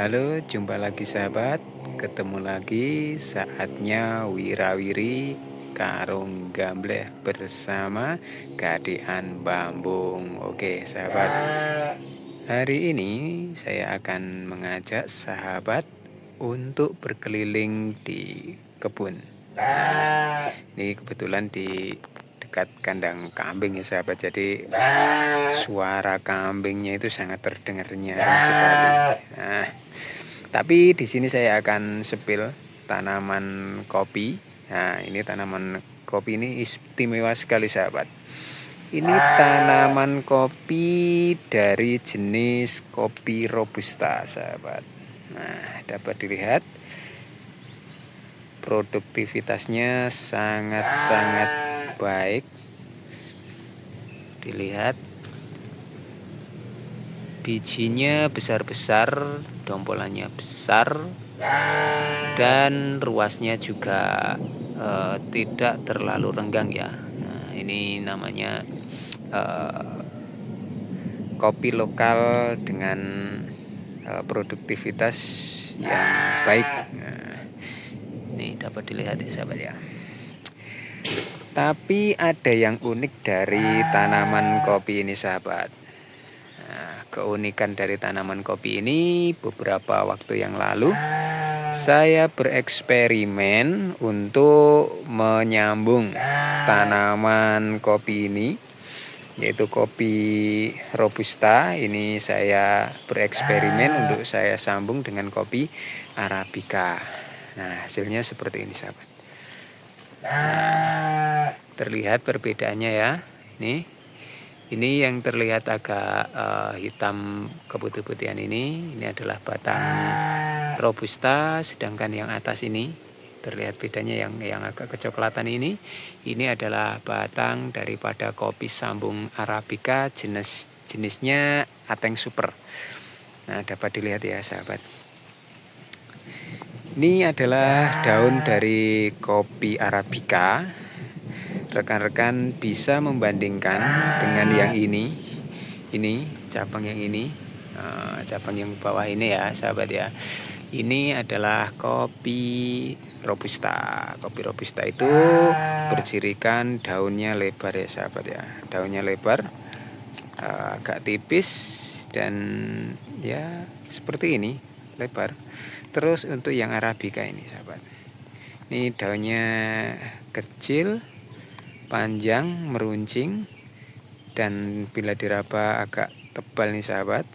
Halo, jumpa lagi sahabat. Ketemu lagi saatnya wirawiri karung gambleh bersama Gadean Bambung. Oke, sahabat. Hari ini saya akan mengajak sahabat untuk berkeliling di kebun. Ini kebetulan di dekat kandang kambing ya sahabat. Jadi suara kambingnya itu sangat terdengar nyaring sekali. Nah, tapi di sini saya akan sepil tanaman kopi. Nah, ini tanaman kopi ini istimewa sekali sahabat. Ini tanaman kopi dari jenis kopi robusta sahabat. Nah, dapat dilihat produktivitasnya sangat-sangat baik. Dilihat bijinya besar-besar, dompolannya besar, dan ruasnya juga tidak terlalu renggang ya. Nah, ini namanya kopi lokal dengan produktivitas yang baik. Nah, ini dapat dilihat ya sahabat ya. Tapi ada yang unik dari tanaman kopi ini sahabat. Nah, keunikan dari tanaman kopi ini beberapa waktu yang lalu saya bereksperimen untuk menyambung tanaman kopi ini, yaitu kopi robusta. Ini saya bereksperimen untuk saya sambung dengan kopi arabica. Nah, hasilnya seperti ini sahabat. Nah, terlihat perbedaannya ya. Ini yang terlihat agak hitam keputih-putihan ini adalah batang robusta, sedangkan yang atas ini terlihat bedanya yang agak kecoklatan ini adalah batang daripada kopi sambung arabica jenisnya Ateng Super. Nah, dapat dilihat ya sahabat. Ini adalah daun dari kopi arabica. Rekan-rekan bisa membandingkan dengan yang ini cabang yang ini, cabang yang bawah ini ya sahabat ya. Ini adalah kopi robusta. Kopi robusta itu bercirikan daunnya lebar ya sahabat ya. Daunnya lebar, agak tipis dan ya seperti ini, lebar. Terus untuk yang arabica ini sahabat, ini daunnya kecil, panjang, meruncing, dan bila diraba agak tebal nih sahabat.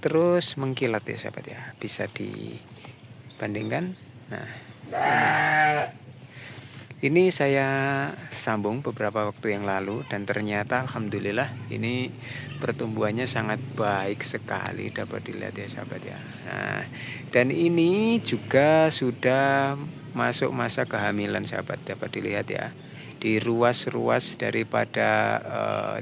Terus mengkilat ya sahabat ya, bisa dibandingkan. Nah, ini saya sambung beberapa waktu yang lalu dan ternyata alhamdulillah ini pertumbuhannya sangat baik sekali, dapat dilihat ya sahabat ya. Nah, dan ini juga sudah masuk masa kehamilan sahabat, dapat dilihat ya. Di ruas-ruas daripada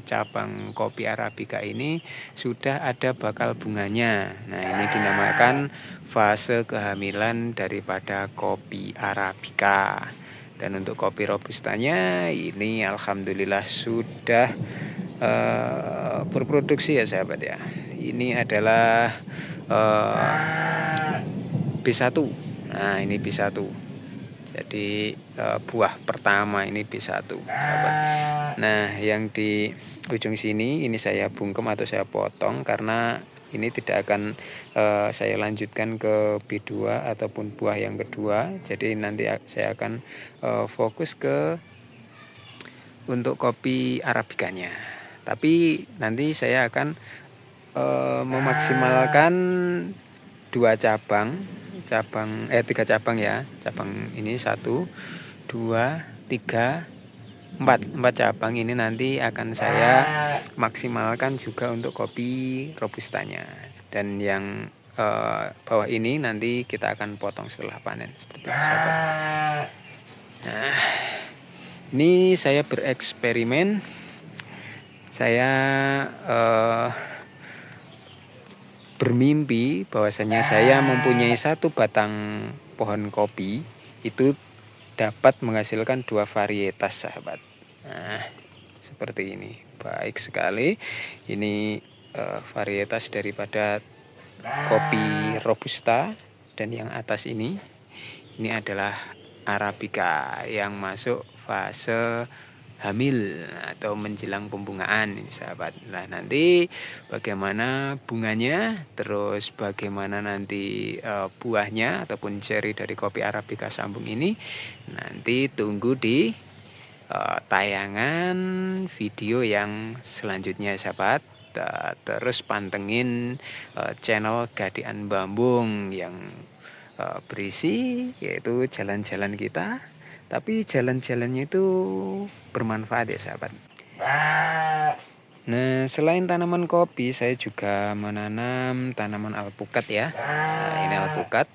cabang kopi arabica ini sudah ada bakal bunganya. Nah, ini dinamakan fase kehamilan daripada kopi arabica. Dan untuk kopi robustanya ini alhamdulillah sudah berproduksi ya sahabat ya. Ini adalah B1. Nah, ini B1. Jadi buah pertama ini B1 sahabat. Nah, yang di ujung sini ini saya bungkem atau saya potong karena ini tidak akan saya lanjutkan ke B2 ataupun buah yang kedua. Jadi nanti saya akan fokus ke untuk kopi arabicanya. Tapi nanti saya akan memaksimalkan 3 cabang ya. Cabang ini 1, 2, 3, 4 cabang ini nanti akan saya maksimalkan juga untuk kopi robustanya. Dan yang bawah ini nanti kita akan potong setelah panen seperti itu sahabat. Nah, ini saya bereksperimen. Saya bermimpi bahwasanya saya mempunyai 1 batang pohon kopi itu dapat menghasilkan 2 varietas sahabat. Nah, seperti ini, baik sekali. Ini varietas daripada kopi robusta, dan yang atas ini adalah arabica yang masuk fase hamil atau menjelang pembungaan ini sahabat. Nah, nanti bagaimana bunganya, terus bagaimana nanti buahnya ataupun ceri dari kopi arabica sambung ini, nanti tunggu di tayangan video yang selanjutnya sahabat. Terus pantengin channel Gadian Bambung yang berisi yaitu jalan-jalan kita, tapi jalan-jalannya itu bermanfaat ya sahabat. Nah, selain tanaman kopi, saya juga menanam tanaman alpukat ya. Nah, ini alpukat.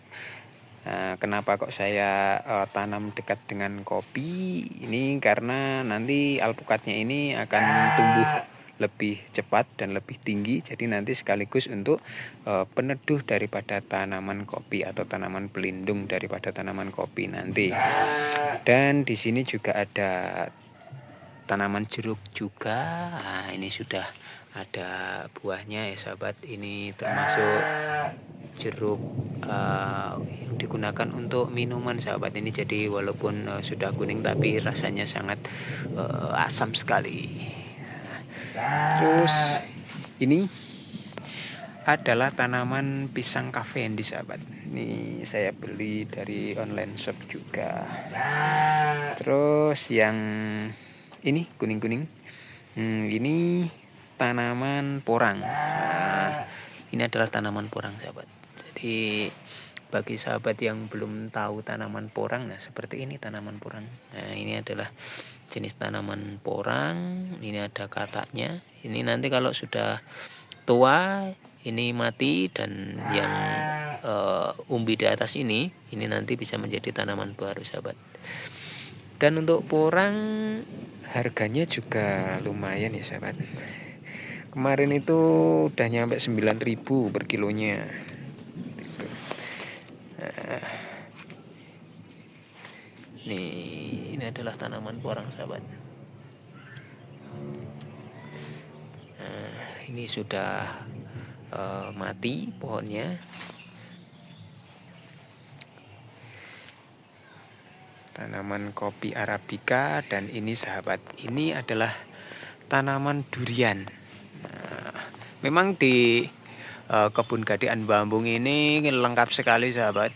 Nah, kenapa kok saya tanam dekat dengan kopi? Ini karena nanti alpukatnya ini akan tumbuh lebih cepat dan lebih tinggi, jadi nanti sekaligus untuk peneduh daripada tanaman kopi atau tanaman pelindung daripada tanaman kopi nanti. Dan di sini juga ada tanaman jeruk juga. Nah, ini sudah ada buahnya ya sahabat. Ini termasuk jeruk yang digunakan untuk minuman sahabat. Ini jadi walaupun sudah kuning tapi rasanya sangat asam sekali. Terus ini adalah tanaman pisang Cavendish sahabat. Ini saya beli dari online shop juga. Terus yang ini kuning-kuning, ini tanaman porang. Nah, ini adalah tanaman porang sahabat. Jadi bagi sahabat yang belum tahu tanaman porang, nah seperti ini tanaman porang. Nah, ini adalah jenis tanaman porang. Ini ada kataknya. Ini nanti kalau sudah tua ini mati, dan yang umbi di atas ini nanti bisa menjadi tanaman baru sahabat. Dan untuk porang harganya juga lumayan ya sahabat. Kemarin itu udah nyampe 9.000 per kilonya. Nah, ini adalah tanaman porang sahabat. Nah, ini sudah mati pohonnya. Tanaman kopi arabica, dan ini sahabat, ini adalah tanaman durian. Nah, memang di kebun Gadian Bambung ini lengkap sekali sahabat.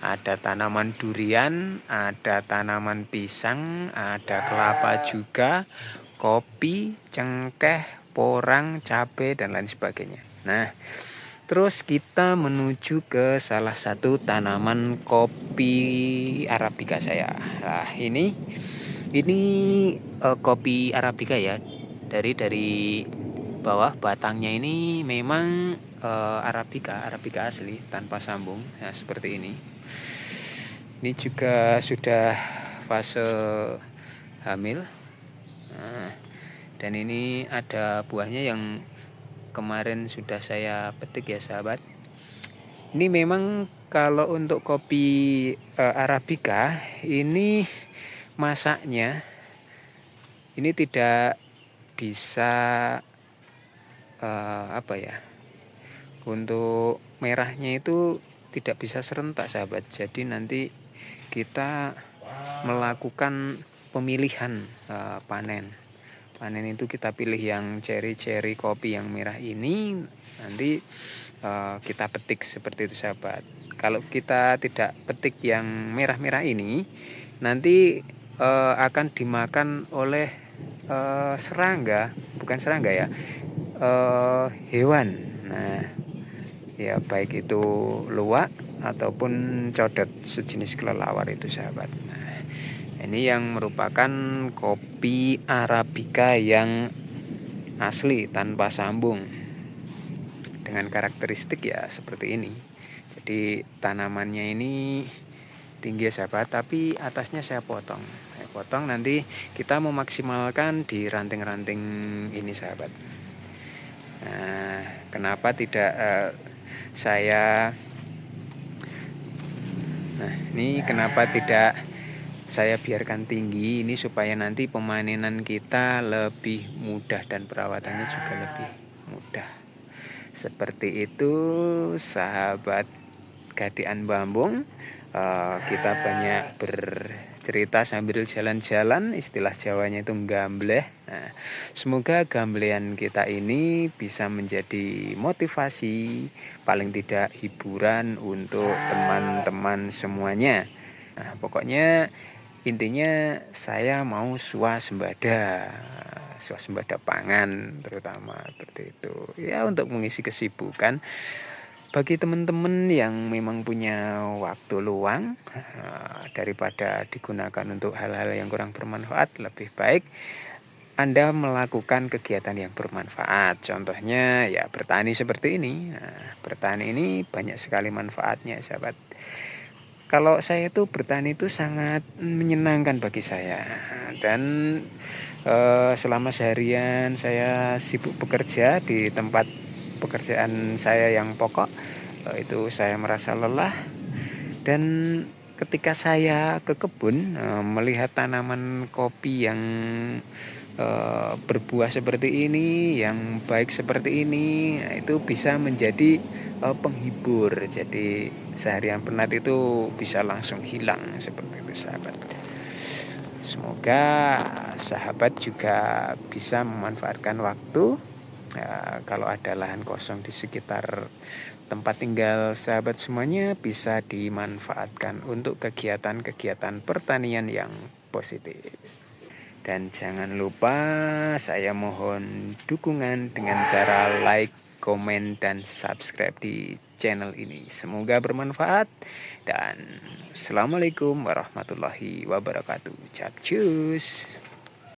Ada tanaman durian, ada tanaman pisang, ada kelapa juga, kopi, cengkeh, porang, cabai, dan lain sebagainya. Nah, terus kita menuju ke salah satu tanaman kopi arabica saya. Nah, ini kopi arabica ya. Dari bawah batangnya ini memang arabica asli tanpa sambung. Nah, seperti ini. Ini juga sudah fase hamil. Nah, dan ini ada buahnya yang kemarin sudah saya petik ya sahabat. Ini memang kalau untuk kopi arabica ini masaknya ini tidak bisa untuk merahnya itu tidak bisa serentak sahabat. Jadi nanti kita melakukan pemilihan panen itu kita pilih yang ceri kopi yang merah ini, nanti kita petik seperti itu sahabat. Kalau kita tidak petik yang merah-merah ini, nanti akan dimakan oleh hewan. Nah, ya baik itu luwak ataupun codot sejenis kelelawar itu sahabat. Nah, ini yang merupakan kopi arabica yang asli tanpa sambung dengan karakteristik ya seperti ini. Jadi tanamannya ini tinggi sahabat, tapi atasnya saya potong nanti kita memaksimalkan di ranting-ranting ini sahabat. Nah, kenapa tidak kenapa tidak saya biarkan tinggi ini, supaya nanti pemanenan kita lebih mudah dan perawatannya juga lebih mudah. Seperti itu, sahabat Gadian Bambung. Kita banyak bercerita sambil jalan-jalan, istilah Jawanya itu gambleh. Nah, semoga gamblean kita ini bisa menjadi motivasi, paling tidak hiburan untuk teman-teman semuanya. Nah, pokoknya intinya saya mau swasembada pangan terutama seperti itu. Ya, untuk mengisi kesibukan bagi teman-teman yang memang punya waktu luang, daripada digunakan untuk hal-hal yang kurang bermanfaat, lebih baik Anda melakukan kegiatan yang bermanfaat. Contohnya ya bertani seperti ini. Nah, bertani ini banyak sekali manfaatnya, sahabat. Kalau saya itu bertani itu sangat menyenangkan bagi saya. Dan selama seharian saya sibuk bekerja di tempat pekerjaan saya yang pokok, itu saya merasa lelah. Dan ketika saya ke kebun, melihat tanaman kopi yang berbuah seperti ini, yang baik seperti ini, nah, itu bisa menjadi penghibur. Jadi seharian penat itu bisa langsung hilang seperti itu, sahabat. Semoga sahabat juga bisa memanfaatkan waktu. Kalau ada lahan kosong di sekitar tempat tinggal sahabat semuanya, bisa dimanfaatkan untuk kegiatan-kegiatan pertanian yang positif. Dan jangan lupa saya mohon dukungan dengan cara like, komen, dan subscribe di channel ini. Semoga bermanfaat dan Assalamualaikum warahmatullahi wabarakatuh. Capcus.